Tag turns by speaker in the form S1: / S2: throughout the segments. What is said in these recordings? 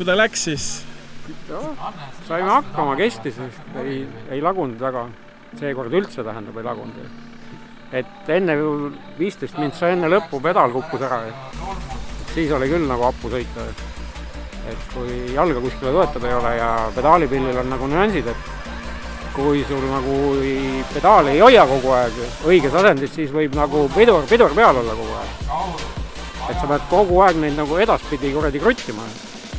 S1: Kui ta läks siis?
S2: Saime hakkama, kestis, ei lagunud väga. Seekord üldse tähendab, ei lagunud. Et enne 15 mind sai enne lõppu pedal kukkus ära. Siis oli küll nagu appu sõita. Et kui jalga kuskile toetada ei ole ja pedaalipillil on nagu nüansid, et kui sul nagu pedaali ei hoia kogu aeg õiges asendis, siis võib nagu pidur peal olla kogu aeg. Et sa pead kogu aeg neid nagu edaspidi kuradi kruttima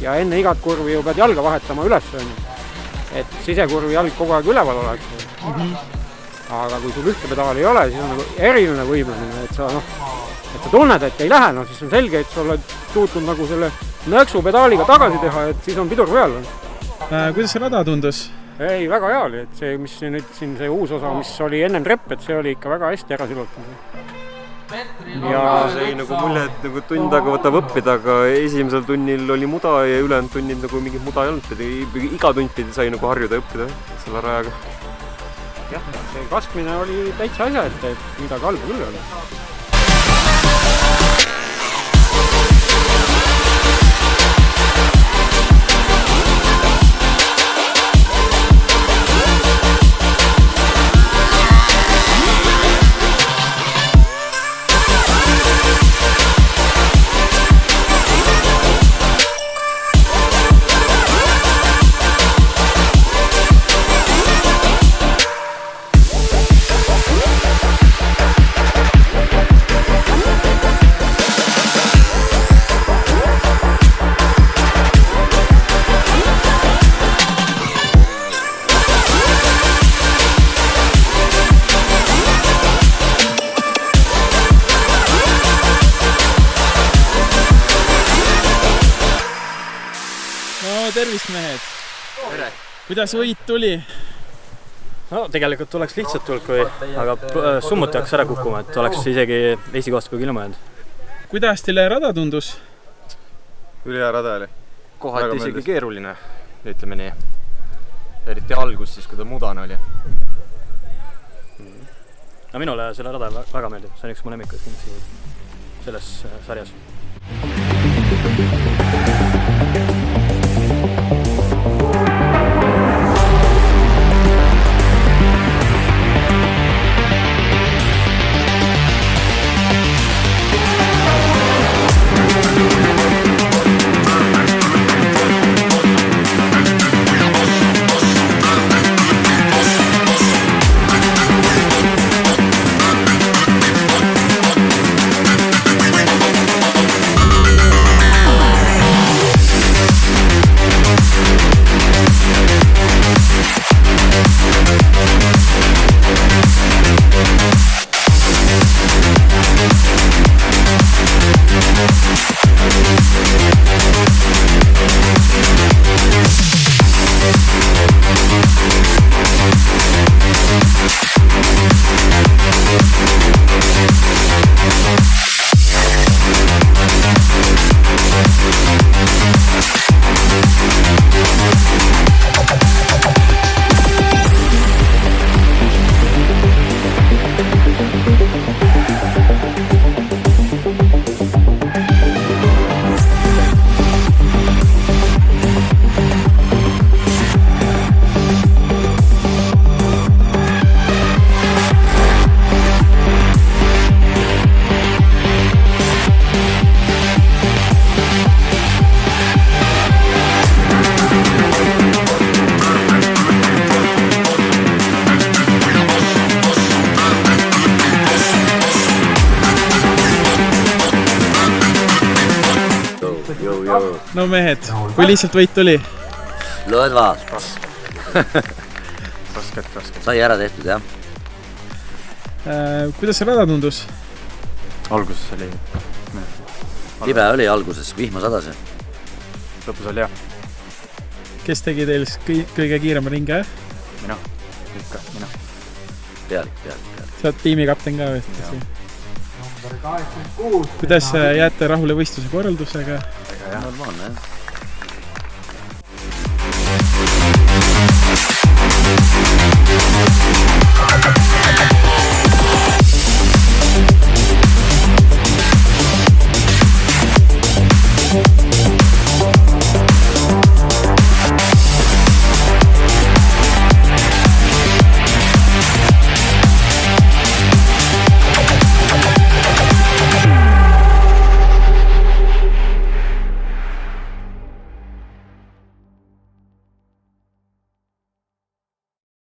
S2: ja enne igat kurvi ju pead jalga vahetama üles. Et sisekurvi jalg kogu aeg üleval oleks. Aga kui sul ühte pedaali ei ole, siis on nagu eriline võimlemine, et sa tunned, et ei lähe, siis on selge, et sa oled suutnud nagu selle nõksu pedaaliga tagasi teha, et siis on pidur peal.
S1: Kuidas see rada tundus?
S2: Ei, väga hea oli, et see, mis nüüd siin see uus osa, mis oli ennem trepp, et see oli ikka väga hästi ära silutatud.
S3: Ja see ei nagu mulje, et nagu tund aega võtab õppida, aga esimesel tunnil oli muda ja ülejäänud tunnil nagu mingit muda ei olnud. Iga tund pidi sai nagu harjuda õppida selle rajaga.
S2: Jah, see kasvmine oli täitsa asja, et midagi halba küll oli.
S1: Tervist, mehed!
S4: Tere!
S1: Kuidas võit tuli?
S4: No tegelikult oleks lihtsalt tulnud, aga summut jääks ära kukkuma, et oleks isegi Eesti kohast peagi ilma jäänud.
S1: Kuidas teile rada tundus?
S3: Ülihea rada oli.
S4: Kohati isegi keeruline, ütleme nii. Eriti algus siis, kui ta mudane oli. No minule selle rada väga meeldib, see on üks mu lemmikuid kindlasti selles sarjas.
S1: No mehed, kui lihtsalt võit tuli?
S5: Lõdva.
S3: Rasket.
S5: Sai ära tehtud, jah.
S1: Kuidas see rada tundus?
S3: Alguses oli
S5: Libe oli alguses, vihma sadas.
S3: Lõpus oli hea.
S1: Kes tegi teil kõige kiirema ringe?
S3: Mina. Mina.
S5: Pealik.
S1: Sa oled tiimikapten ka või? Kuidas jääte rahule võistluse korraldusega?
S5: Normaalne, jah.